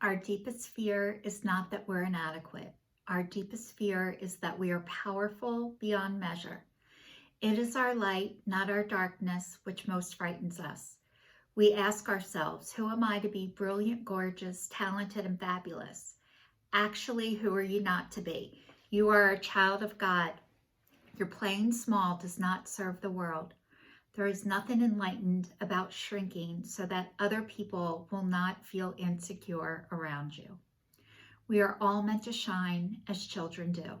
Our deepest fear is not that we're inadequate. Our deepest fear is that we are powerful beyond measure. It is our light, not our darkness, which most frightens us. We ask ourselves, who am I to be brilliant, gorgeous, talented, and fabulous? Actually, who are you not to be? You are a child of God. Your playing small does not serve the world. There is nothing enlightened about shrinking so that other people will not feel insecure around you. We are all meant to shine as children do.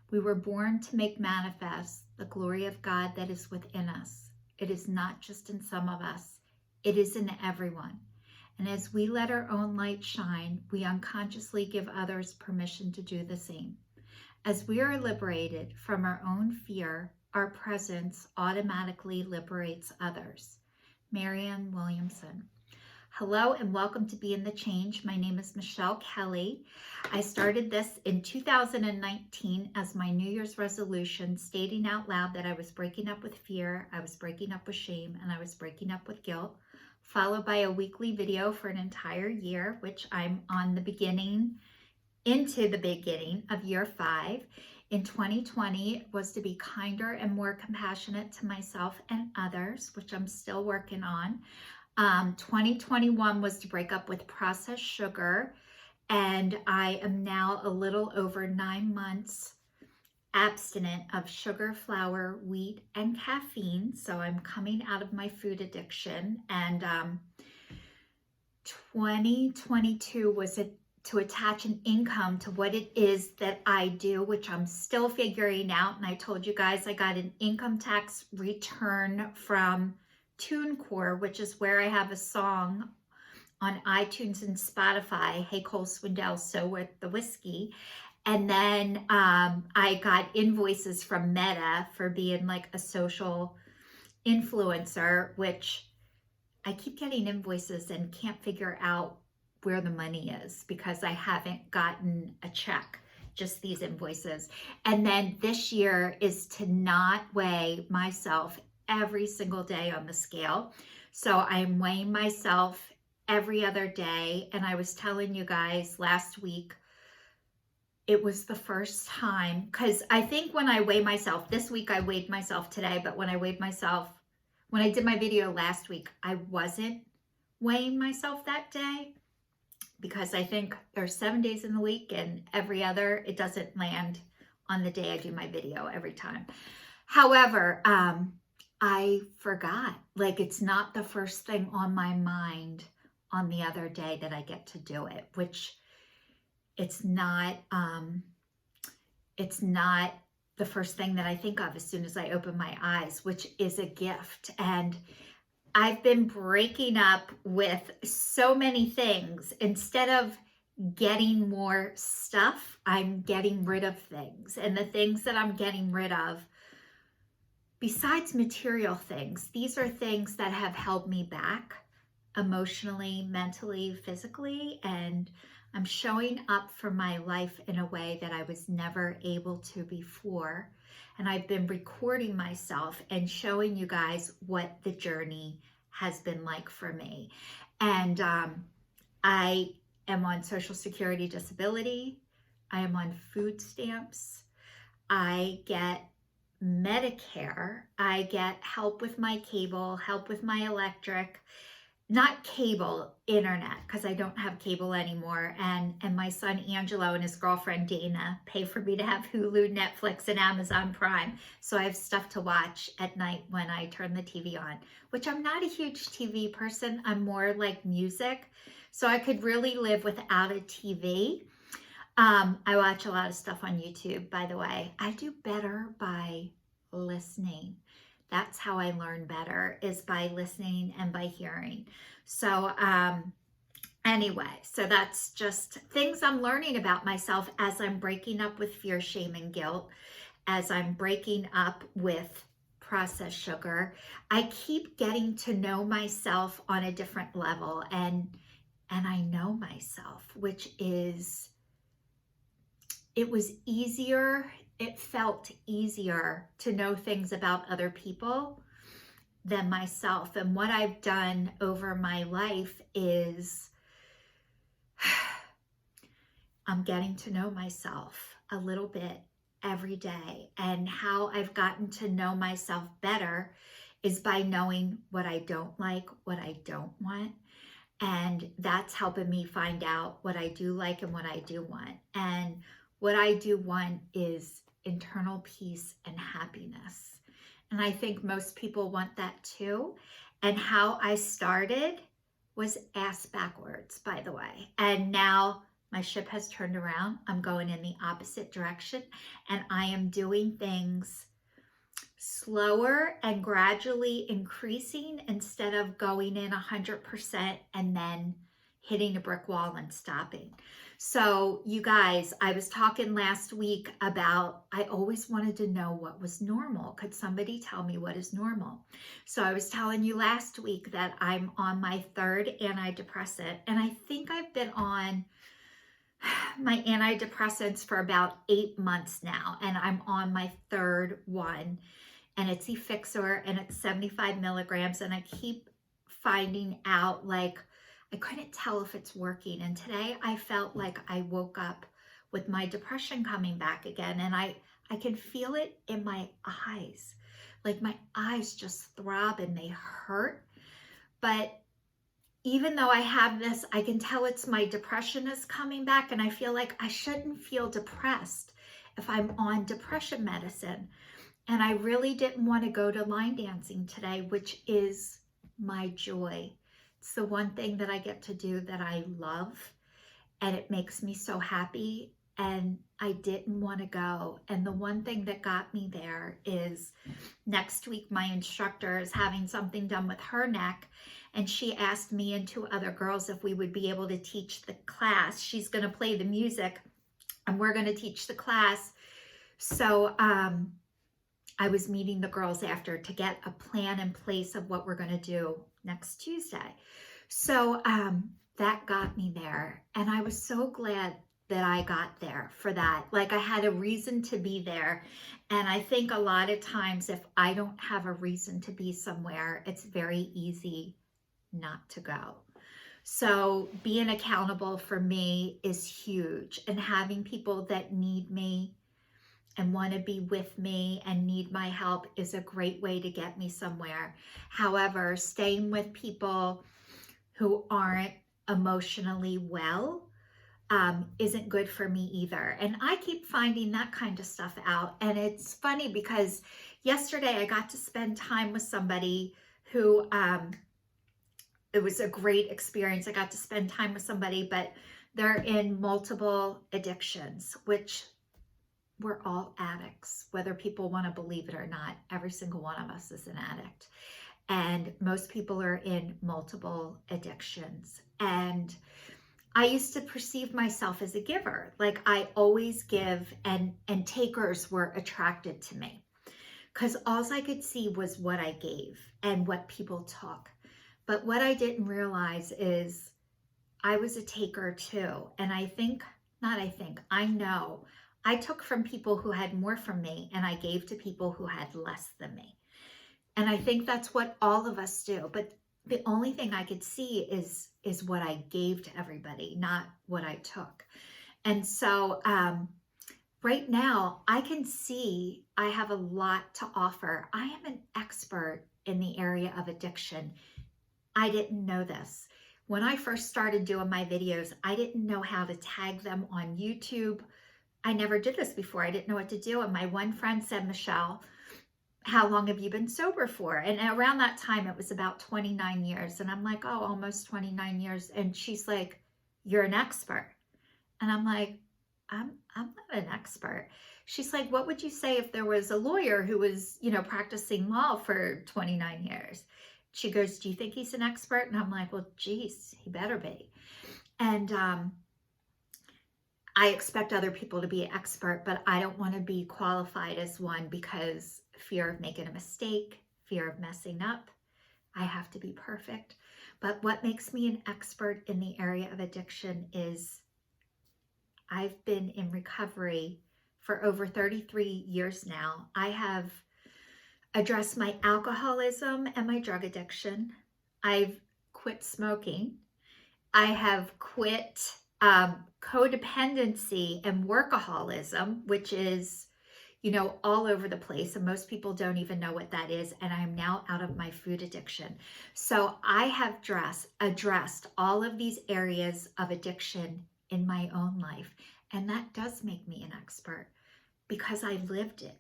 We were born to make manifest the glory of God that is within us. It is not just in some of us, it is in everyone. And as we let our own light shine, we unconsciously give others permission to do the same. As we are liberated from our own fear, our presence automatically liberates others. Marianne Williamson. Hello and welcome to Be in the Change. My name is Michelle Kelly. I started this in 2019 as my New Year's resolution, stating out loud that I was breaking up with fear, I was breaking up with shame, and I was breaking up with guilt, followed by a weekly video for an entire year, which I'm on the beginning of year 5. In 2020, it was to be kinder and more compassionate to myself and others, which I'm still working on. 2021 was to break up with processed sugar, and I am now a little over 9 months abstinent of sugar, flour, wheat, and caffeine. So I'm coming out of my food addiction, and 2022 was to attach an income to what it is that I do, which I'm still figuring out. And I told you guys I got an income tax return from TuneCore, which is where I have a song on iTunes and Spotify, Hey Cole Swindell, So With the Whiskey. And then I got invoices from Meta for being like a social influencer, which I keep getting invoices and can't figure out where the money is because I haven't gotten a check, just these invoices. And then this year is to not weigh myself every single day on the scale. So I'm weighing myself every other day. And I was telling you guys last week, it was the first time, because I think when I weigh myself, this week I weighed myself today, but when I weighed myself, when I did my video last week, I wasn't weighing myself that day because I think there's 7 days in the week and every other, it doesn't land on the day I do my video every time. However, I forgot, like it's not the first thing on my mind on the other day that I get to do it, which it's not the first thing that I think of as soon as I open my eyes, which is a gift. And I've been breaking up with so many things. Instead of getting more stuff, I'm getting rid of things. And the things that I'm getting rid of, besides material things, these are things that have held me back emotionally, mentally, physically, and I'm showing up for my life in a way that I was never able to before. And I've been recording myself and showing you guys what the journey has been like for me. And I am on Social Security disability. I am on food stamps. I get Medicare. I get help with my cable, help with my electric. Not cable, internet, because I don't have cable anymore. And my son Angelo and his girlfriend Dana pay for me to have Hulu, Netflix, and Amazon Prime. So I have stuff to watch at night when I turn the TV on, which I'm not a huge TV person. I'm more like music. So I could really live without a TV. I watch a lot of stuff on YouTube, by the way. I do better by listening. That's how I learn better, is by listening and by hearing. So anyway, so that's just things I'm learning about myself as I'm breaking up with fear, shame, and guilt, as I'm breaking up with processed sugar. I keep getting to know myself on a different level, and I know myself, which is, it was easier. It felt easier to know things about other people than myself. And what I've done over my life is I'm getting to know myself a little bit every day. And how I've gotten to know myself better is by knowing what I don't like, what I don't want. And that's helping me find out what I do like and what I do want. And what I do want is internal peace and happiness. And I think most people want that too. And how I started was ass backwards, by the way. And now my ship has turned around. I'm going in the opposite direction, and I am doing things slower and gradually increasing instead of going in 100% and then hitting a brick wall and stopping. So you guys, I was talking last week about, I always wanted to know what was normal. Could somebody tell me what is normal? So I was telling you last week that I'm on my third antidepressant, and I think I've been on my antidepressants for about 8 months now, and I'm on my third one, and it's Effixor, and it's 75 milligrams, and I keep finding out, like, I couldn't tell if it's working. And today I felt like I woke up with my depression coming back again, and I can feel it in my eyes. Like my eyes just throb and they hurt. But even though I have this, I can tell it's my depression is coming back, and I feel like I shouldn't feel depressed if I'm on depression medicine. And I really didn't want to go to line dancing today, which is my joy. It's the one thing that I get to do that I love, and it makes me so happy, and I didn't want to go. And the one thing that got me there is next week my instructor is having something done with her neck, and she asked me and 2 other girls if we would be able to teach the class. She's going to play the music and we're going to teach the class. So I was meeting the girls after to get a plan in place of what we're going to do next Tuesday. So that got me there, and I was so glad that I got there for that. Like I had a reason to be there. And I think a lot of times if I don't have a reason to be somewhere, it's very easy not to go. So being accountable for me is huge, and having people that need me and want to be with me and need my help is a great way to get me somewhere. However, staying with people who aren't emotionally well isn't good for me either. And I keep finding that kind of stuff out. And it's funny because yesterday I got to spend time with somebody who, it was a great experience. I got to spend time with somebody, but they're in multiple addictions, which we're all addicts, whether people want to believe it or not. Every single one of us is an addict. And most people are in multiple addictions. And I used to perceive myself as a giver. Like I always give, and takers were attracted to me because all I could see was what I gave and what people took. But what I didn't realize is I was a taker too. And I know I took from people who had more from me, and I gave to people who had less than me. And I think that's what all of us do. But the only thing I could see is what I gave to everybody, not what I took. And so right now I can see I have a lot to offer. I am an expert in the area of addiction. I didn't know this. When I first started doing my videos, I didn't know how to tag them on YouTube. I never did this before. I didn't know what to do. And my one friend said, Michelle, how long have you been sober for? And around that time, it was about 29 years. And I'm like, oh, almost 29 years. And she's like, you're an expert. And I'm like, I'm not an expert. She's like, what would you say if there was a lawyer who was, practicing law for 29 years? She goes, do you think he's an expert? And I'm like, well, geez, he better be. And I expect other people to be an expert, but I don't want to be qualified as one because fear of making a mistake, fear of messing up. I have to be perfect. But what makes me an expert in the area of addiction is I've been in recovery for over 33 years now. I have addressed my alcoholism and my drug addiction. I've quit smoking. I have quit codependency and workaholism, which is, all over the place. And most people don't even know what that is. And I'm now out of my food addiction. So I have addressed all of these areas of addiction in my own life. And that does make me an expert because I lived it.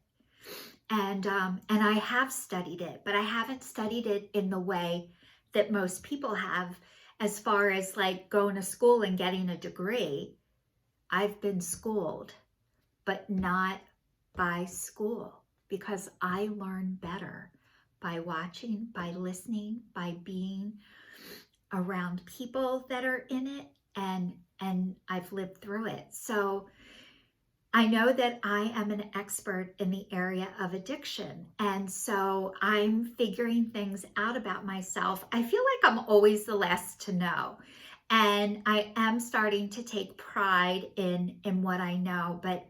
And I have studied it, but I haven't studied it in the way that most people have, as far as like going to school and getting a degree. I've been schooled, but not by school, because I learn better by watching, by listening, by being around people that are in it, and I've lived through it. So I know that I am an expert in the area of addiction. And so I'm figuring things out about myself. I feel like I'm always the last to know. And I am starting to take pride in what I know. But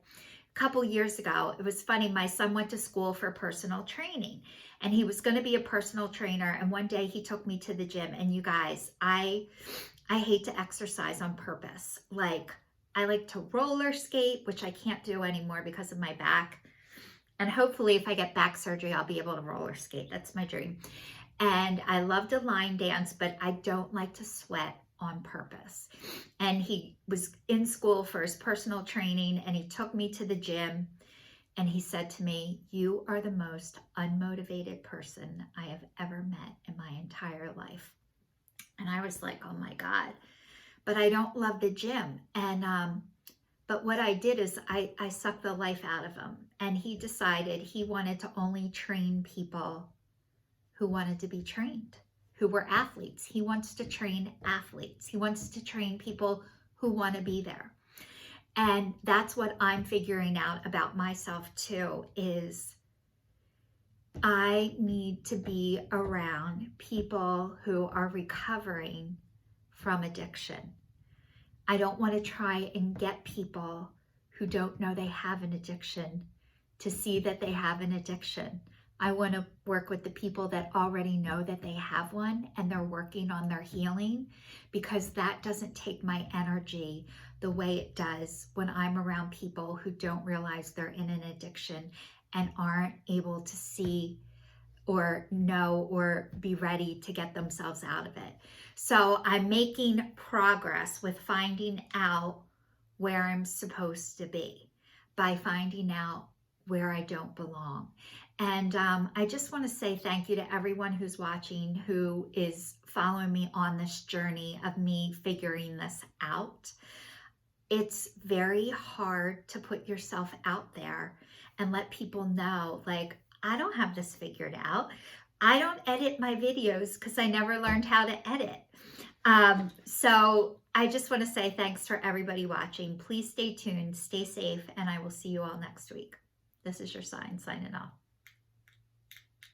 a couple years ago, it was funny. My son went to school for personal training, and he was going to be a personal trainer. And one day he took me to the gym. And you guys, I hate to exercise on purpose. I like to roller skate, which I can't do anymore because of my back. And hopefully if I get back surgery, I'll be able to roller skate. That's my dream. And I love to line dance, but I don't like to sweat on purpose. And he was in school for his personal training, and he took me to the gym, and he said to me, "You are the most unmotivated person I have ever met in my entire life." And I was like, oh my God. But I don't love the gym. And but what I did is I sucked the life out of him. And he decided he wanted to only train people who wanted to be trained, who were athletes. He wants to train athletes. He wants to train people who want to be there. And that's what I'm figuring out about myself too, is I need to be around people who are recovering from addiction. I don't want to try and get people who don't know they have an addiction to see that they have an addiction. I want to work with the people that already know that they have one and they're working on their healing, because that doesn't take my energy the way it does when I'm around people who don't realize they're in an addiction and aren't able to see or know or be ready to get themselves out of it. So I'm making progress with finding out where I'm supposed to be by finding out where I don't belong. And I just want to say thank you to everyone who's watching, who is following me on this journey of me figuring this out. It's very hard to put yourself out there and let people know, like, I don't have this figured out. I don't edit my videos because I never learned how to edit. So I just want to say thanks for everybody watching. Please stay tuned, stay safe, and I will see you all next week. This is your sign, signing off.